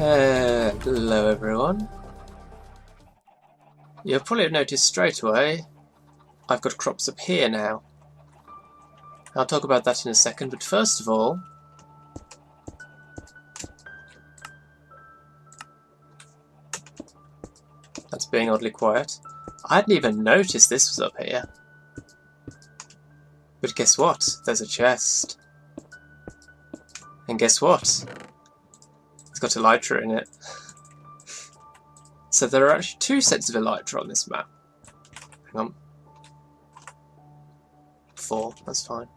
Hello everyone. You'll probably have noticed straight away I've got crops up here now. I'll talk about that in a second, but first of all, that's being oddly quiet. I hadn't even noticed this was up here. But guess what? There's a chest. And guess what? It's got elytra in it. So there are actually two sets of elytra on this map. Hang on. 4, that's fine.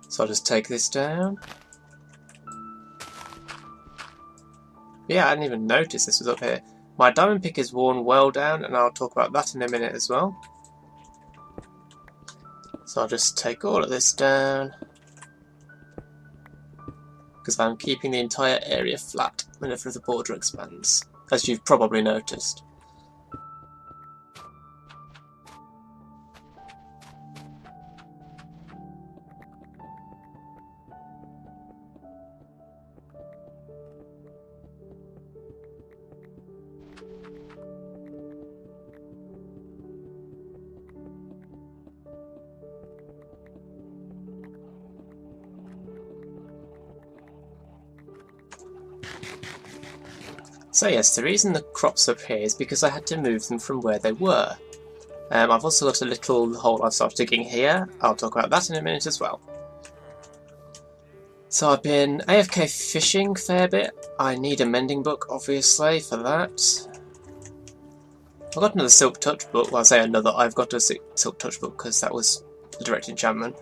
So I'll just take this down. Yeah, I didn't even notice this was up here. My diamond pick is worn well down, and I'll talk about that in a minute as well. So I'll just take all of this down, because I'm keeping the entire area flat whenever the border expands, as you've probably noticed. So yes, the reason the crops up here is because I had to move them from where they were. I've also got a little hole I've started digging here. I'll talk about that in a minute as well. So I've been AFK fishing a fair bit. I need a mending book, obviously, for that. I've got another Silk Touch book. Well, I say another, I've got a Silk Touch book because that was the direct enchantment.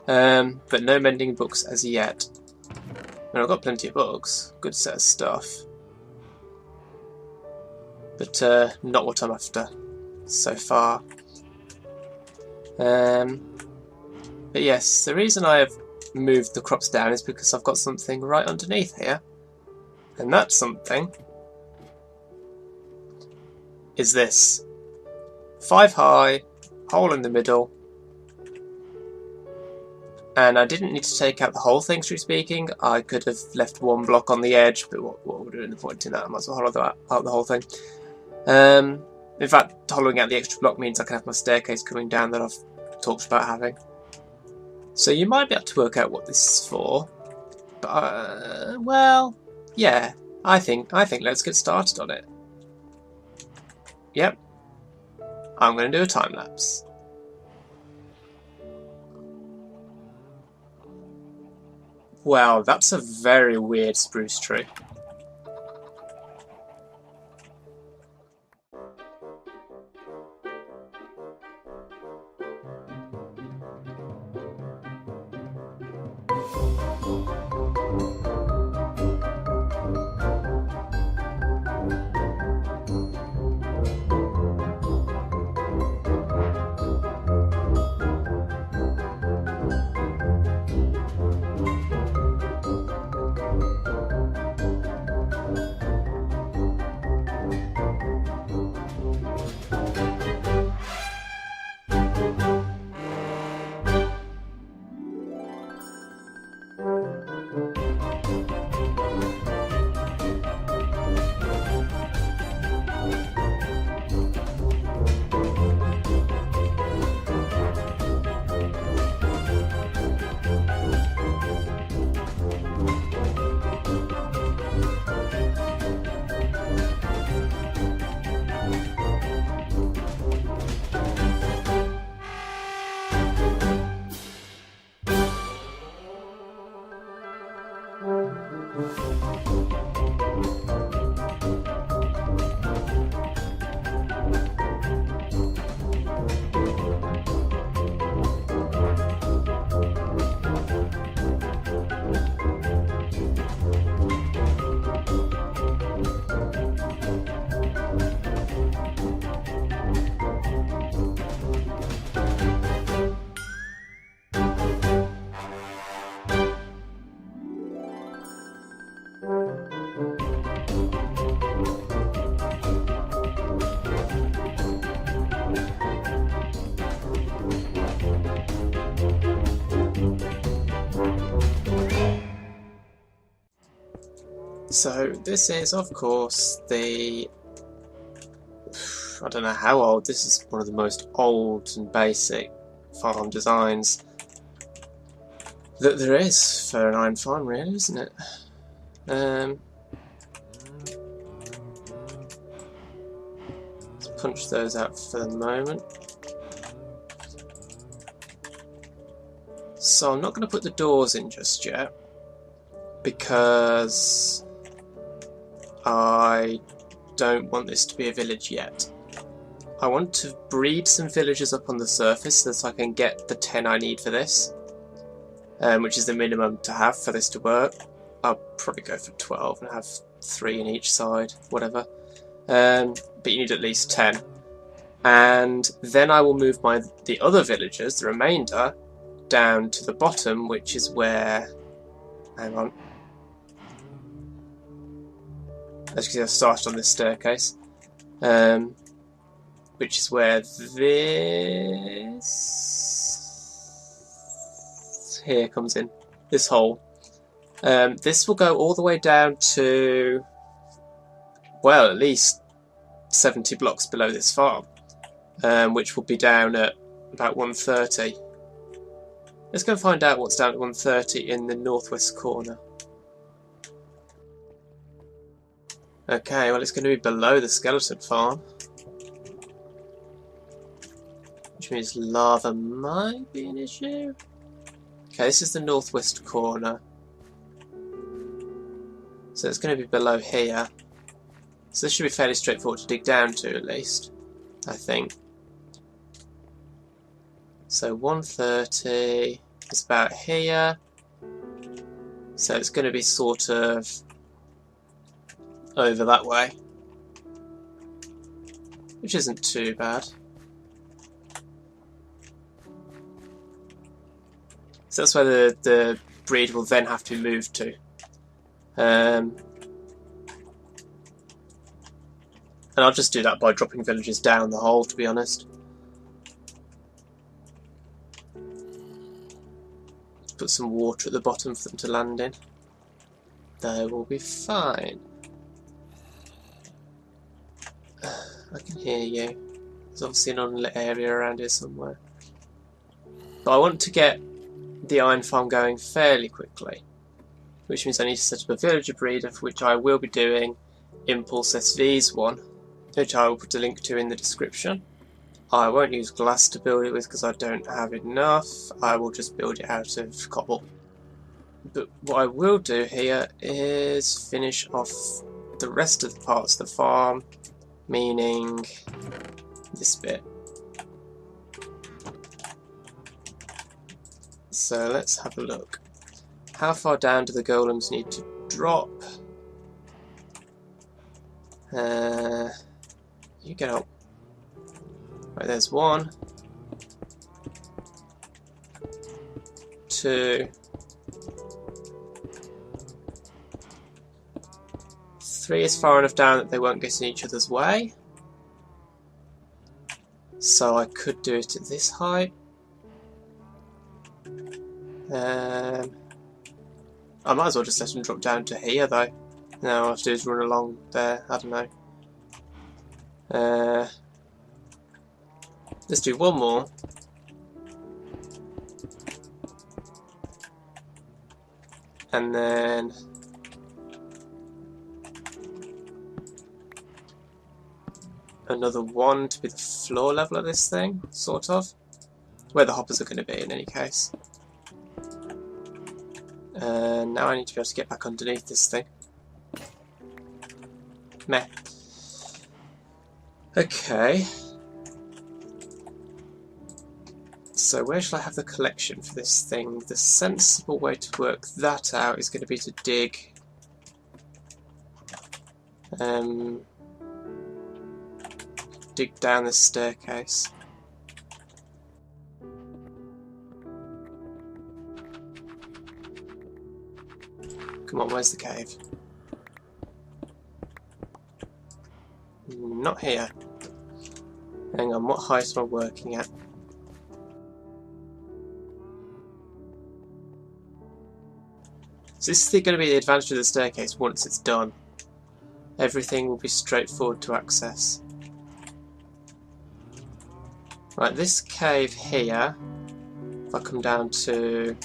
But no mending books as yet. And I've got plenty of books. Good set of stuff. But not what I'm after so far. But yes, the reason I have moved the crops down is because I've got something right underneath here. And that something is this. 5 high, hole in the middle. And I didn't need to take out the whole thing, strictly speaking. I could have left one block on the edge, but what would have been the point in that? I might as well hollow out the whole thing. In fact, hollowing out the extra block means I can have my staircase coming down that I've talked about having. So you might be able to work out what this is for. But, well, yeah, I think let's get started on it. Yep, I'm going to do a time lapse. Wow, that's a very weird spruce tree. So this is, of course, I don't know how old, this is one of the most old and basic farm designs that there is for an iron farm, really, isn't it? Let's punch those out for the moment. So I'm not going to put the doors in just yet, because I don't want this to be a village yet. I want to breed some villagers up on the surface so that I can get the 10 I need for this, which is the minimum to have for this to work. I'll probably go for 12 and have 3 in each side, whatever. But you need at least 10. And then I will move the other villagers, the remainder, down to the bottom, which is where... Hang on. As you can see, I've started on this staircase. Which is where this here comes in. This hole. This will go all the way down to, well, at least 70 blocks below this farm, which will be down at about 130. Let's go find out what's down at 130 in the northwest corner. Okay, well, it's going to be below the skeleton farm, which means lava might be an issue. Okay, this is the northwest corner. So it's going to be below here. So this should be fairly straightforward to dig down to, at least, I think. So 130 is about here. So it's going to be sort of over that way, which isn't too bad. So that's where the breed will then have to be moved to. And I'll just do that by dropping villagers down the hole, to be honest. Put some water at the bottom for them to land in. They will be fine. I can hear you. There's obviously an unlit area around here somewhere. But I want to get the iron farm going fairly quickly, which means I need to set up a villager breeder, for which I will be doing Impulse SV's one, which I will put a link to in the description. I won't use glass to build it with because I don't have enough. I will just build it out of cobble. But what I will do here is finish off the rest of the parts of the farm, meaning this bit. So let's have a look. How far down do the golems need to drop? You get up. Right, there's 1, 2, 3 is far enough down that they won't get in each other's way. So I could do it at this height. I might as well just let them drop down to here though. No, all I have to do is run along there, I don't know. Let's do one more. And then another 1 to be the floor level of this thing, sort of. Where the hoppers are going to be in any case. Now I need to be able to get back underneath this thing. Meh. Okay. So where shall I have the collection for this thing? The sensible way to work that out is going to be to dig down the staircase. Come on, where's the cave? Not here. Hang on, what height am I working at? So this is going to be the advantage of the staircase once it's done. Everything will be straightforward to access. Right, this cave here, if I come down to...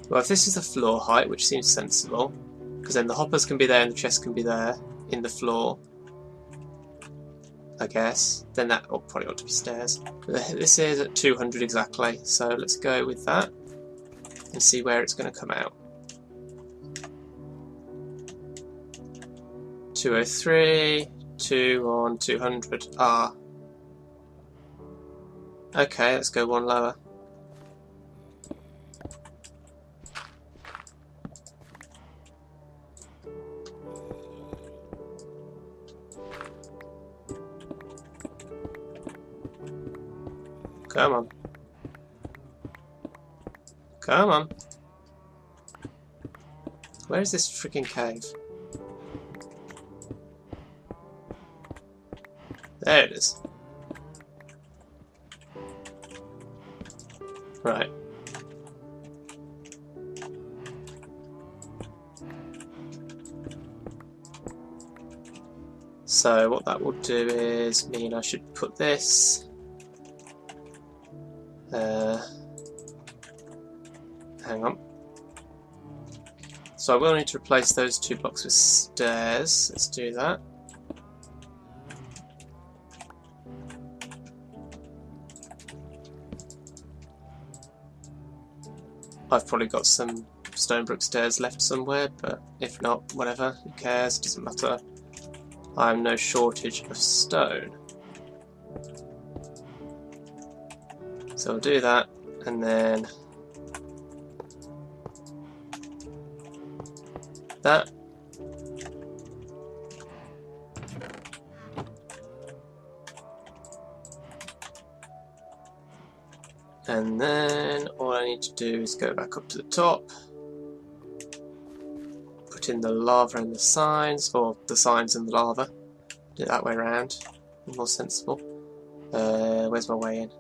Well, if this is the floor height, which seems sensible, because then the hoppers can be there and the chest can be there in the floor, I guess, then that probably ought to be stairs. But this is at 200 exactly, so let's go with that and see where it's going to come out. 203, 2 on 200. Ah. Okay, let's go one lower. Come on. Come on. Where is this freaking cave? There it is. Right. So what that will do is mean I should put this hang on. So I will need to replace those 2 blocks with stairs. Let's do that. I've probably got some stone brick stairs left somewhere, but if not, whatever, who cares, doesn't matter. I have no shortage of stone. So I'll do that, and then that. And then all I need to do is go back up to the top, put in the lava and the signs, or the signs and the lava. Do it that way around, more sensible. Where's my way in?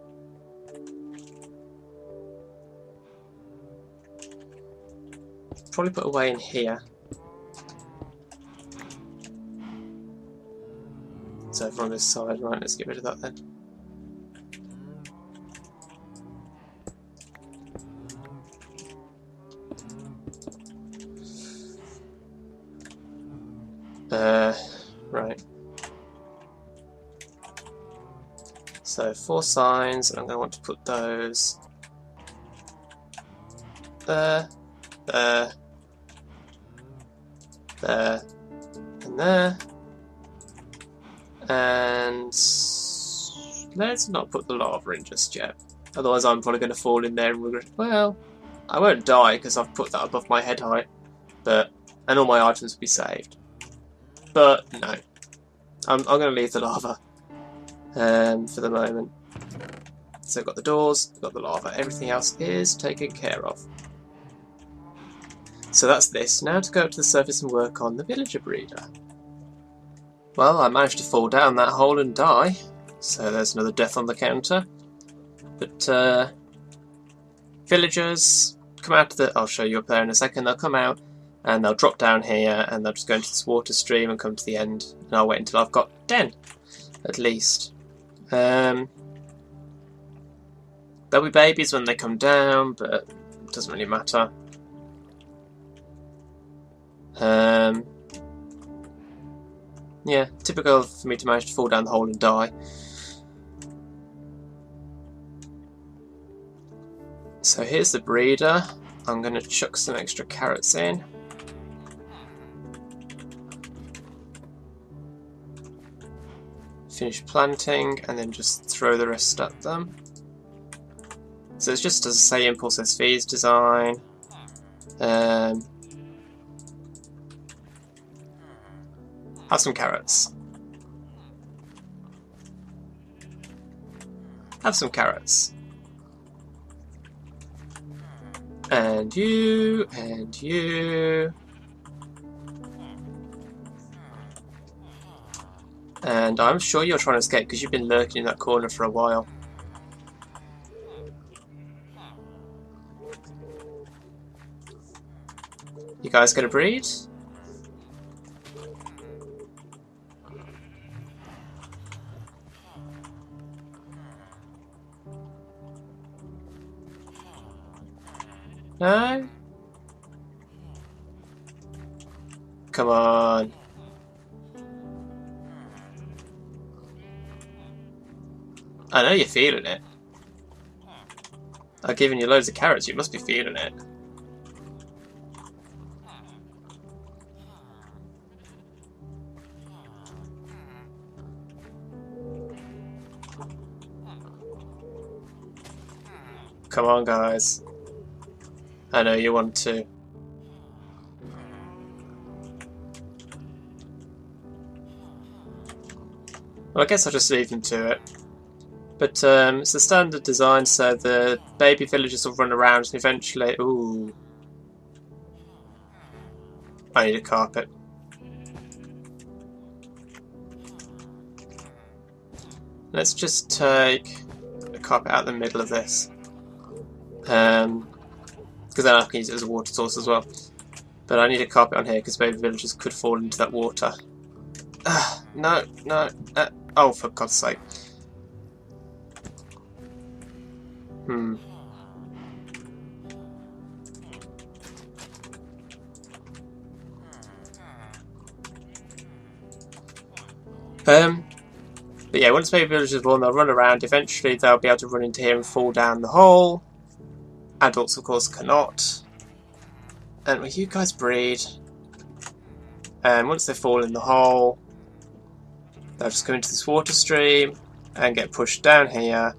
Probably put a way in here. It's over on this side, right, let's get rid of that then. Right. So 4 signs, and I'm going to want to put those there, there, there, and there. And let's not put the lava in just yet. Otherwise I'm probably going to fall in there and regret. Well, I won't die because I've put that above my head height, and all my items will be saved. But no, I'm going to leave the lava for the moment. So I've got the doors, I've got the lava, everything else is taken care of. So that's this. Now to go up to the surface and work on the villager breeder. Well, I managed to fall down that hole and die, so there's another death on the counter. But villagers come out of the... I'll show you up there in a second. They'll come out and they'll drop down here and they'll just go into this water stream and come to the end. And I'll wait until I've got 10, at least. There'll be babies when they come down, but it doesn't really matter. Yeah, typical for me to manage to fall down the hole and die. So here's the breeder. I'm going to chuck some extra carrots in. Finish planting and then just throw the rest at them. So it's just, as I say, impulse SV's design. Have some carrots. Have some carrots. And you, and you. And I'm sure you're trying to escape because you've been lurking in that corner for a while. You guys gonna breed? No? Come on. I know you're feeling it. I've given you loads of carrots, you must be feeling it. Come on, guys. I know you want to. Well, I guess I'll just leave them to it. But it's the standard design, so the baby villagers will run around and eventually... Ooh. I need a carpet. Let's just take a carpet out the middle of this. Because then I can use it as a water source as well. But I need a carpet on here because baby villagers could fall into that water. No, no. Oh, for God's sake. But yeah, once baby villagers are born, they'll run around. Eventually, they'll be able to run into here and fall down the hole. Adults, of course, cannot. And will you guys breed? And once they fall in the hole, they'll just come into this water stream and get pushed down here,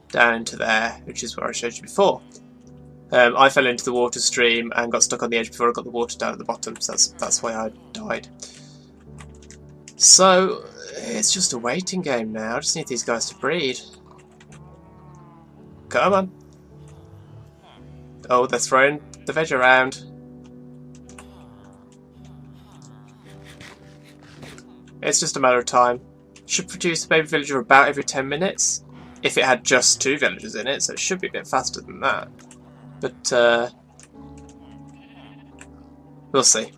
down into there, which is where I showed you before. I fell into the water stream and got stuck on the edge before I got the water down at the bottom, so that's why I died. So, it's just a waiting game now. I just need these guys to breed. Come on. Oh, they're throwing the veg around. It's just a matter of time. Should produce a baby villager about every 10 minutes. If it had just 2 villagers in it, so it should be a bit faster than that. But, we'll see.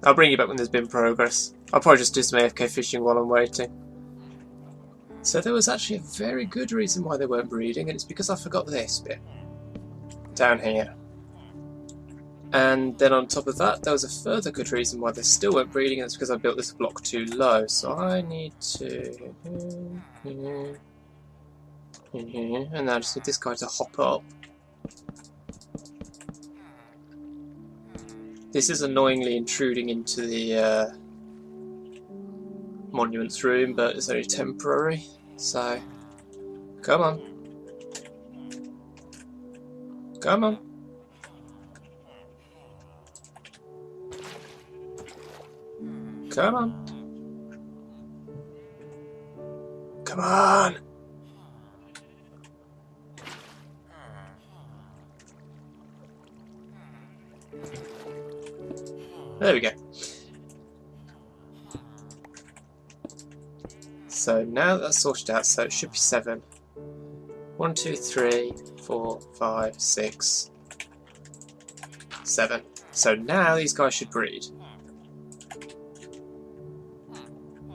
I'll bring you back when there's been progress. I'll probably just do some AFK fishing while I'm waiting. So there was actually a very good reason why they weren't breeding, and it's because I forgot this bit. Down here. And then on top of that, there was a further good reason why they still weren't breeding, and it's because I built this block too low. So I need to... And now I just need this guy to hop up. This is annoyingly intruding into the monuments room, but it's only temporary, so come on. Come on. Come on. Come on. There we go. So now that's sorted out, so it should be 7. 1, 2, 3, 4, 5, 6, 7. So now these guys should breed.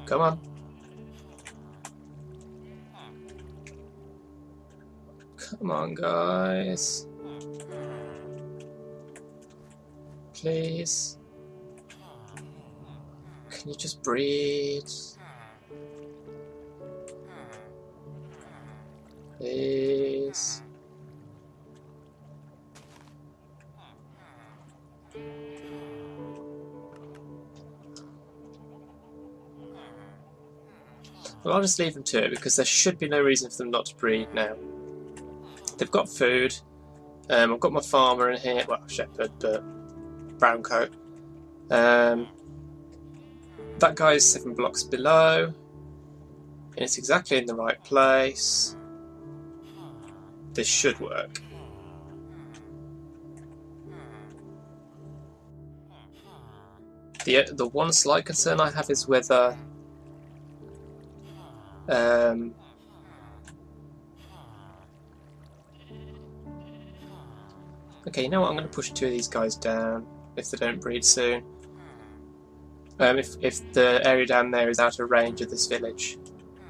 Come on. Come on, guys. Please. Can you just breed? Please. Well, I'll just leave them to it because there should be no reason for them not to breed now. They've got food. I've got my farmer in here. Well, shepherd, but brown coat. That guy's 7 blocks below. And it's exactly in the right place. This should work. The one slight concern I have is whether okay, you know what? I'm going to push 2 of these guys down. if they don't breed soon. If the area down there is out of range of this village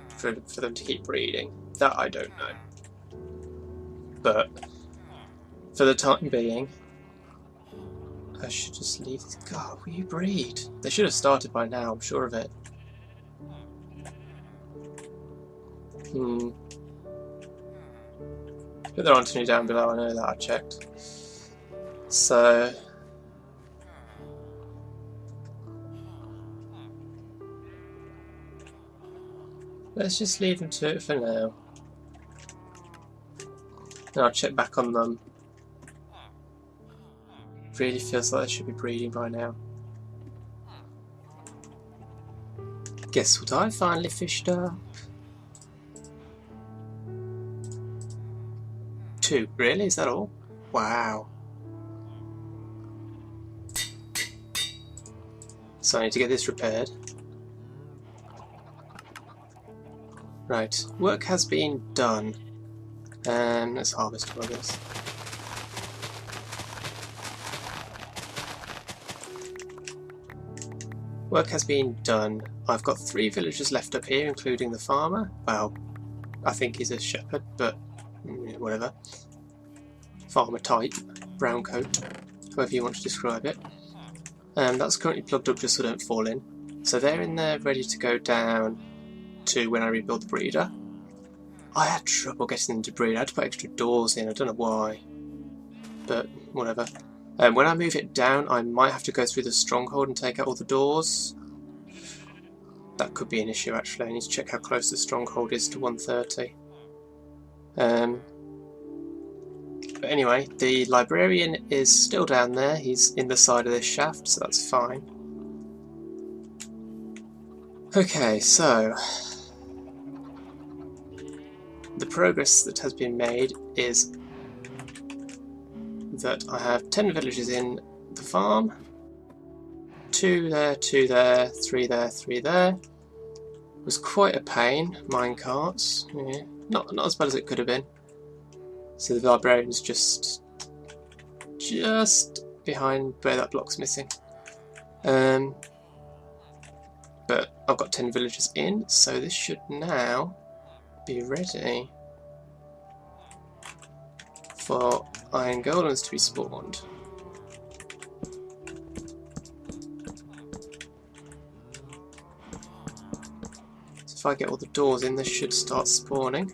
for them to keep breeding, that I don't know. But for the time being, I should just leave this. God, will you breed? They should have started by now, I'm sure of it. But there aren't any down below, I know that, I checked. So let's just leave them to it for now. And I'll check back on them. Really feels like they should be breeding by now. Guess what I finally fished up? 2. Really? Is that all? Wow. So I need to get this repaired. Right. Work has been done. Let's harvest all of this. Work has been done. I've got 3 villagers left up here, including the farmer. Well, I think he's a shepherd, but whatever. Farmer type, brown coat, however you want to describe it. That's currently plugged up just so I don't fall in. So they're in there ready to go down to when I rebuild the breeder. I had trouble getting them to breed. I had to put extra doors in, I don't know why. But whatever. When I move it down, I might have to go through the stronghold and take out all the doors. That could be an issue actually. I need to check how close the stronghold is to 130. But anyway, the librarian is still down there. He's in the side of this shaft, so that's fine. Okay, so the progress that has been made is that I have 10 villagers in the farm. 2 there, 2 there, 3 there, 3 there. It was quite a pain, minecarts. Yeah, not as bad as it could have been. So the librarian's just behind where that block's missing. But I've got 10 villagers in, so this should now be ready for iron golems to be spawned. So if I get all the doors in, this should start spawning.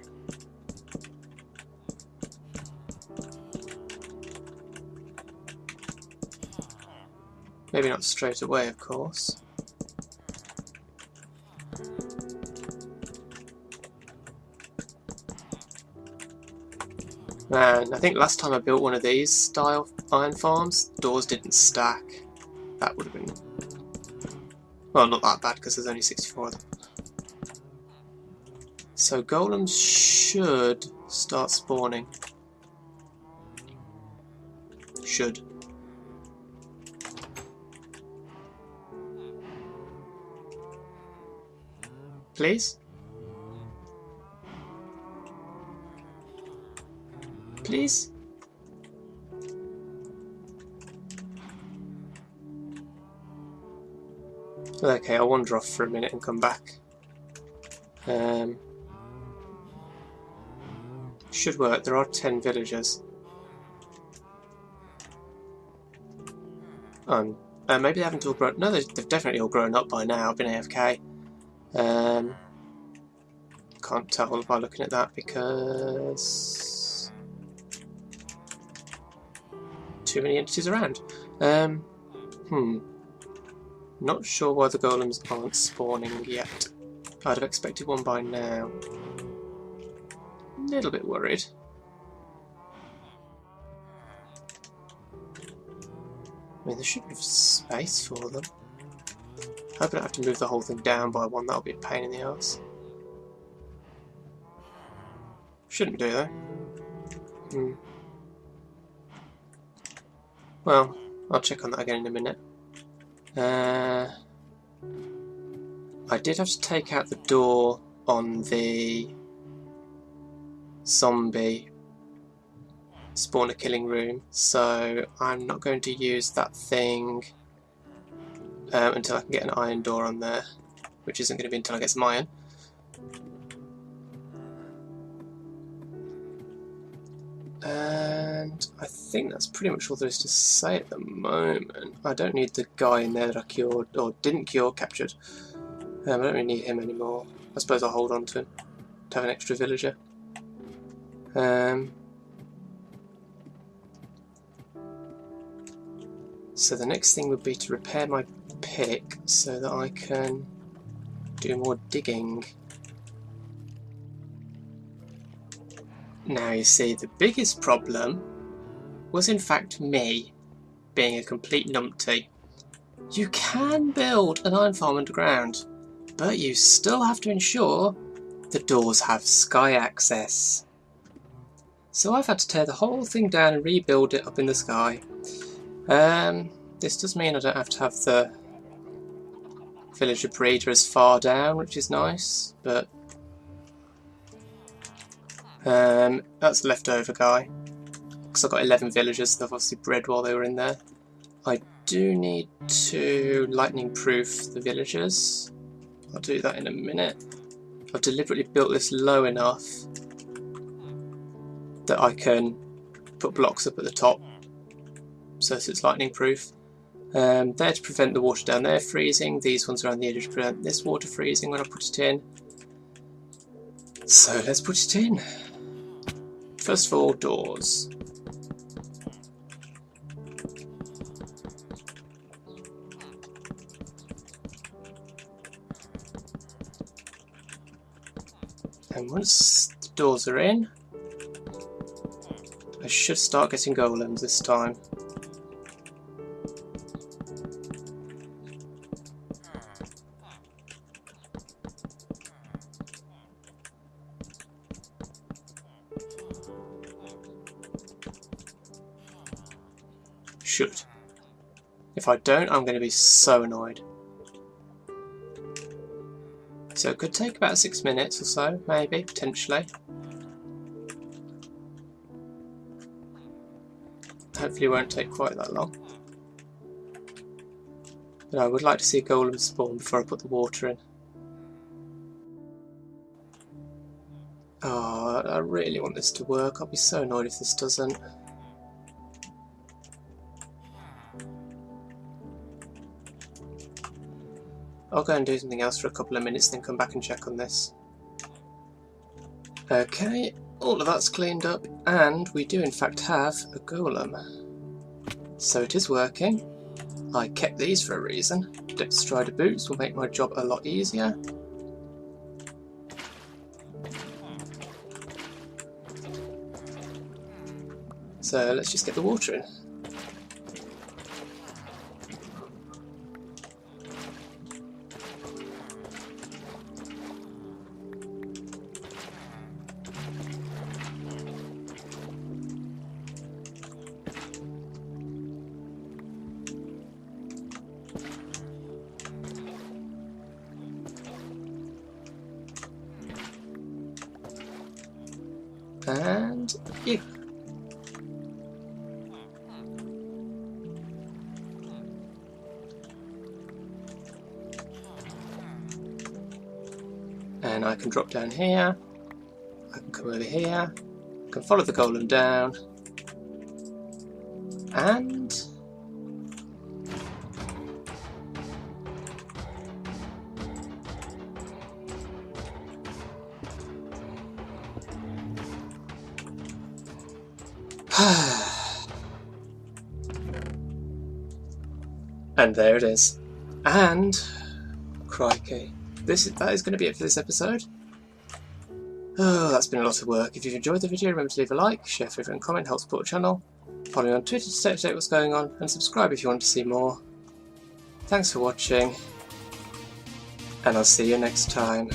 Maybe not straight away, of course. And I think last time I built one of these style iron farms, doors didn't stack. That would have been, well, not that bad because there's only 64 of them. So golems should start spawning. Should. Please? Please? Okay, I'll wander off for a minute and come back. Should work. There are 10 villagers. Maybe they haven't all grown. No, they've definitely all grown up by now. I've been AFK. Can't tell by looking at that because too many entities around. Not sure why the golems aren't spawning yet. I'd have expected one by now. A little bit worried. I mean, there should be space for them. I hope I don't have to move the whole thing down by one. That'll be a pain in the arse. Shouldn't do though. Well, I'll check on that again in a minute. I did have to take out the door on the zombie spawner killing room, so I'm not going to use that thing until I can get an iron door on there, which isn't going to be until I get some iron. And I think that's pretty much all there is to say at the moment. I don't need the guy in there that I cured, or didn't cure, captured. I don't really need him anymore. I suppose I'll hold on to him to have an extra villager. So the next thing would be to repair my pick so that I can do more digging. Now you see, the biggest problem was in fact me being a complete numpty. You can build an iron farm underground, but you still have to ensure the doors have sky access. So I've had to tear the whole thing down and rebuild it up in the sky. This does mean I don't have to have the villager breeder as far down, which is nice, but that's a leftover guy, because I've got 11 villagers that I've obviously bred while they were in there. I do need to lightning proof the villagers. I'll do that in a minute. I've deliberately built this low enough that I can put blocks up at the top so that it's lightning proof. There to prevent the water down there freezing. These ones around the edge to prevent this water freezing when I put it in. So let's put it in. First of all, doors. And once the doors are in, I should start getting golems this time. Should. If I don't, I'm going to be so annoyed. So it could take about 6 minutes or so, maybe, potentially. Hopefully it won't take quite that long. But I would like to see a golem spawn before I put the water in. Oh, I really want this to work. I'll be so annoyed if this doesn't. I'll go and do something else for a couple of minutes, then come back and check on this. Okay, all of that's cleaned up, and we do in fact have a golem. So it is working. I kept these for a reason. Depth Strider boots will make my job a lot easier. So let's just get the water in. And you. And I can drop down here, I can come over here, I can follow the golem down, and and there it is. And crikey, that is going to be it for this episode. Oh, that's been a lot of work. If you've enjoyed the video, remember to leave a like, share, favourite and comment, help support the channel. Follow me on Twitter to stay up to date what's going on, and subscribe if you want to see more. Thanks for watching, and I'll see you next time.